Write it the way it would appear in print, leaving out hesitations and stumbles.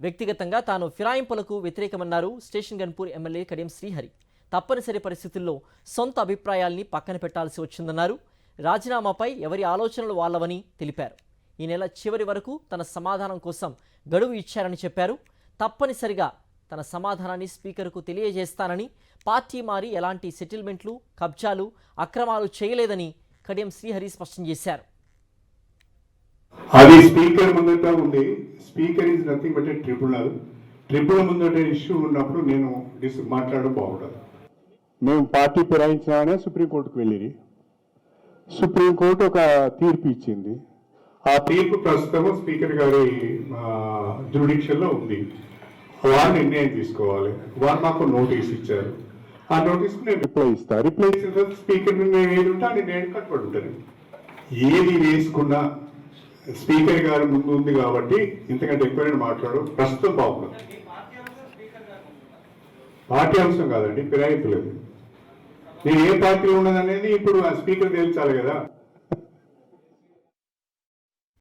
వ్యక్తిగతంగా తాను ఫిరాయింపులకు వ్యతిరేకమన్నారు station Ghanpur MLA Kadiyam Srihari. తప్పనిసరి పరిస్థితుల్లో సొంత అభిప్రాయాల్ని పక్కన పెట్టాల్సి వచ్చిందన్నారు. రాజీనామాపై ఎవరి ఆలోచనలు వాళ్ళవని తెలిపారు. ఈ నెల చివరి వరకు తన సమాధానం కోసం గడువు ఇచ్చారని చెప్పారు. తప్పనిసరిగా తన సమాధానాన్ని స్పీకర్కు తెలియజేస్తానని, పార్టీ మారి ఎలాంటి సెటిల్మెంట్లు, కబ్జాలు, అక్రమాలు చేయలేదని కడియం శ్రీహరి స్పష్టం చేశారు. అది స్పీకర్ ముందట ఉంది. Speaker is nothing but tribunal. Tribunal ముందట ఇష్యూ ఉన్నప్పుడు నేను మాట్లాడడం బాగుండదు. మేము పార్టీ ఫిరాయించామనే సుప్రీంకోర్టుకు వెళ్ళింది. సుప్రీంకోర్టు ఒక తీర్పు ఇచ్చింది. ఆ తీర్పు ప్రస్తుతం స్పీకర్ గారి జ్యుడిక్షియల్లో ఉంది. వారు నిర్ణయం తీసుకోవాలి. వారు మాకు నోటీస్ ఇచ్చారు. ఆ నోటీస్కు నేను రిప్లై ఇస్తాను. రిప్లై ఇచ్చిన తర్వాత స్పీకర్ నిర్ణయం ఏది ఉంటే ఆ నిర్ణయం కట్టుబడి ఉంటుంది. ఏది వేసుకున్నా స్పీకర్ గారి ముందు ఉంది కాబట్టి ఇంతకంటే ఎక్కువ మాట్లాడు ప్రస్తుతం బాగుండదు. పార్టీ అంశం కాదండి, ఫిరాయింపు లేదు. నేను ఏ పార్టీలో ఉన్నదనేది ఇప్పుడు ఆ స్పీకర్ తేల్చాలి కదా.